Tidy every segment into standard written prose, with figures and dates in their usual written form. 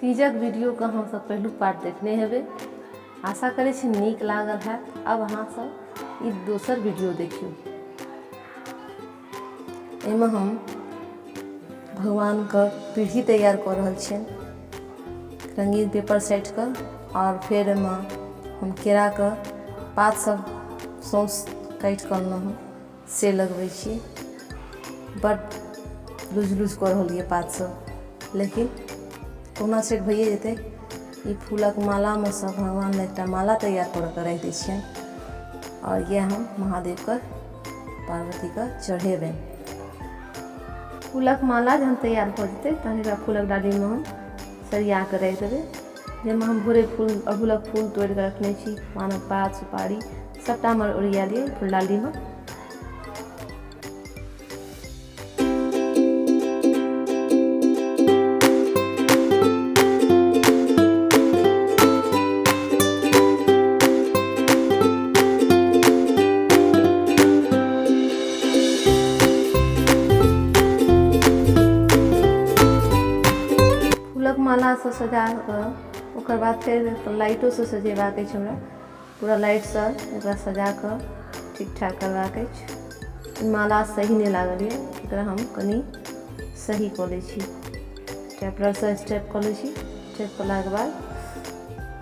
तीजक video का हम सब पहलू पार्ट देखने हेबे। आशा करे छी नीक लागल है। अब अहाँ सब ई दोसर वीडियो देखियो। एमे हम भगवान का पीढ़ी तैयार कर रहल छियन रंगीन पेपर सेट कर, और फिर एमे हम केरा का पात सब सौंस काट कर हूँ से लगबै छी। बड लूज लूज कर रहलिए पात सब, लेकिन कोना सेट भइए जेतै। ई फूलक माला में सब भगवान ले एकटा माला तैयार कर के रख दै छियन, और ये हम महादेव का पार्वती का चढ़ेबेन। फूलक माला जहन तैयार हो जेतै तहन एकरा फूलक डाली में हम सरिया के रख देबै, जेमे हम भोरे फूल अड़हुलक फूल तोड़ के रखने छी, पानक पात सुपारी सबटा हमर ओरिया लिए फूल डाली में। माला से सजा कर ओकर बाद फिर लाइटों से सजेबाक अछि हमरा। पूरा लाइट से एकरा सजा कर ठीक ठाक करबाक अछि। माला सही नहीं लागल है, एकरा हम कनी सही कऽ लै छी। स्टेपलर से स्टेप कऽ लै छी। स्टेप कला के बाद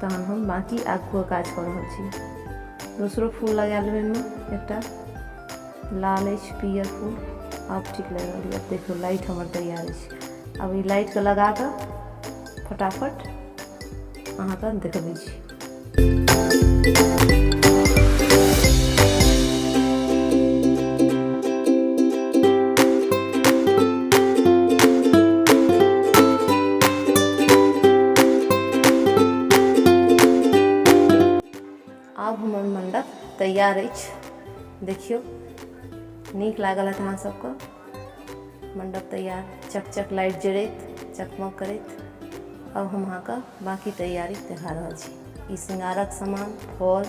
तहन हम बाकी आगू के काज कऽ रहल छी। दूसरो फूल लगा लेबै में, एकटा लाल अछि पियर फूल। अब ठीक लग रहल है। देखियो लाइट हमर तैयार अछि। अब ई लाइट के लगा कर फटाफट अहाँ का देखबै छी। अब हमर मंडप तैयार अछि। देखियो नीक लागल है अहाँ सबके। मंडप तैयार, चकचक लाइट जरैत चकमक करैत। अब हम अहाँ का बाकी तैयारी देखा रहा छी। ई श्रृंगारक सामान फल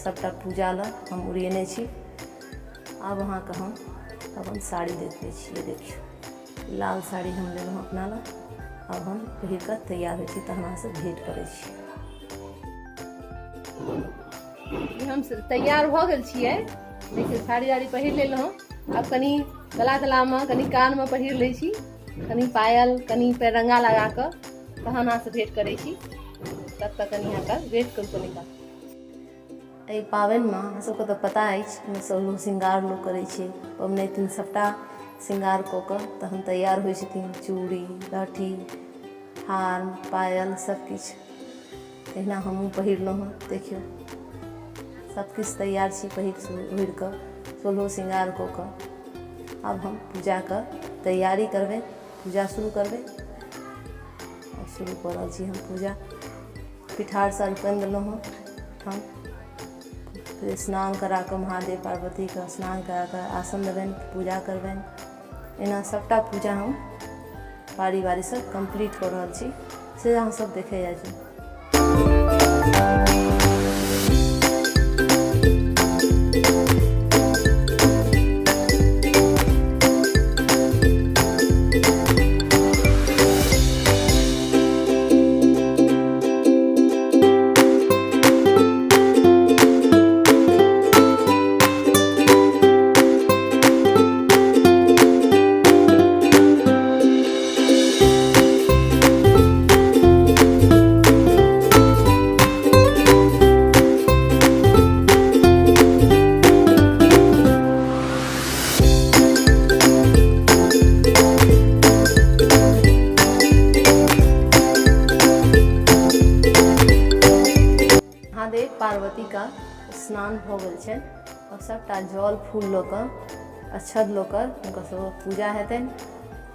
सबटा पूजा ला हम उड़ेने छी। अब अहाँ का हम अपन साड़ी देखबै छी। ये देखियो लाल साड़ी हम लेलहुँ अपना ला। अब हम पहिर कर तैयार हो छी, तहन अहाँ से भेंट करै छी। हम तैयार हो गेल छियै। देखियो साड़ी वाड़ी पहिर लेलहुँ। अब कनी गला में कनी कान में पहिर लै छी, कनी पायल कनी पैरंगा लगा कर तहन अहाँ से भेंट करै छी। तब तक कनी अहाँ का वेट करू कनिका। एहि पाबनि में अहाँ सबके तऽ पता अछि, सब लोग श्रृंगार लोग करै छै। पबनैतिन सबटा श्रृंगार कऽ कऽ तहन तैयार होइ छथिन। चूड़ी लहठी हार पायल सब किछु तहिना हमहूँ पहिरलहुँ हँ। देखियो सब किछु तैयार छी पहिर कऽ सोलहो श्रृंगार कऽ कऽ। अब हम पूजा का तैयारी करबै, पूजा शुरू करबै। शुरू कर रहल छी हम पूजा। पिठार से अर्पण देलहुँ हँ हम। फिर स्नान करा कर महादेव पार्वती का स्नान करा कर आसन देबनि, पूजा करबनि। एना सबटा पूजा हम बारी बारी से कंप्लीट कर रहल छी, से अहाँ सब देखे जाइ छी। महादेव पार्वती का स्नान हो गल छै। और सबटा जल फूल लऽ कऽ अक्षत लऽ कऽ हुनकर सब पूजा हेतनि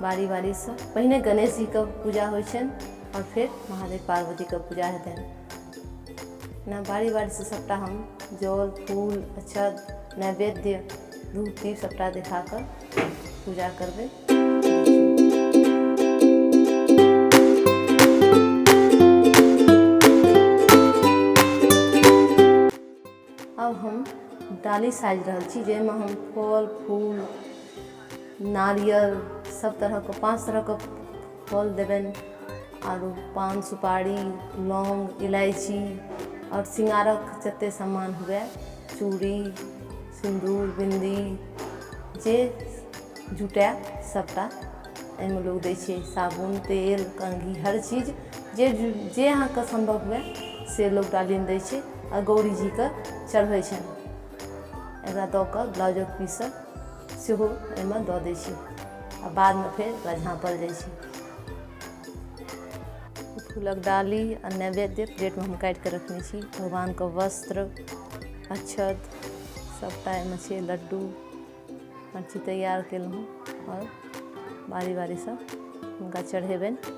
बारी बारी से। पहिने गणेश जी का पूजा होइ छनि और फिर महादेव पार्वती का पूजा हेतनि। ना बारी बारी से सबटा हम जल फूल अक्षत नैवेद्य धूप दीप सबटा देखा कर पूजा करबै। अब हम डाली साज रहल छी, जेमे हम फल फूल नारियल सब तरह के 5 तरह के फल देबनि आरो पान सुपारी लौंग इलायची और सिंगारक जते सामान हुए चूड़ी सिंदूर बिंदी जे जुटा सबटा एहिमे लोग दै छै। साबुन तेल कंघी हर चीज जे अहाँके संभव हुए से लोग डालीमे दै छै आ गौरी जीके चढ़बै छनि। एकरा दऽ कऽ ब्लाउजक पीसक सेहो एहिमे दऽ दै छै आ बादमे फेर एकरा झाँपल जाइ छै। फूलक डाली आ नैवेद्य प्लेटमे हम काटि कऽ रखने छी। भगवानके वस्त्र अक्षत सबटा एहिमे छै। लड्डू हर चीज तैयार केलहुँ आओर बारी बारीसँ हुनका चढ़ेबनि।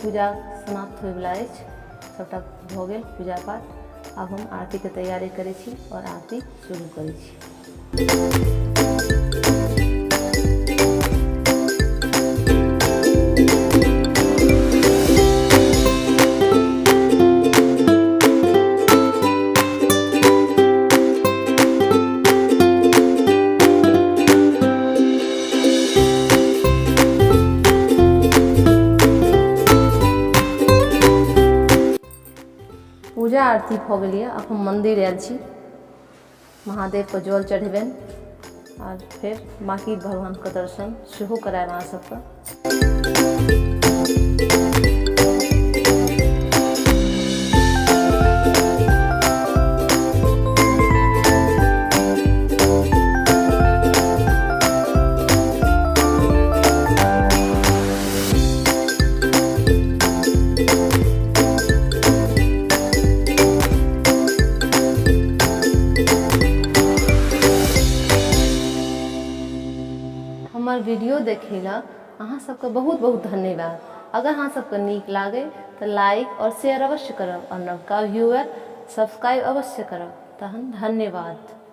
पूजा समाप्त होयवला अछि। सबटा भऽ गेल पूजा पाठ। आब हम आरतीके तैयारी करै छी और आरती शुरू करै छी। पूजा आरती भऽ गेल यऽ। आब हम मन्दिर आयल छी। महादेवके जल चढ़ेबनि और फेर बाकी भगवानके दर्शन सेहो करायब अहाँ सबके। हमर वीडियो देखै लए अहाँ सबके बहुत बहुत धन्यवाद। अगर अहाँ सबके नीक लागे तऽ लाइक और शेयर अवश्य करब और नवका व्यूअर सब्सक्राइब अवश्य करब। तहन धन्यवाद।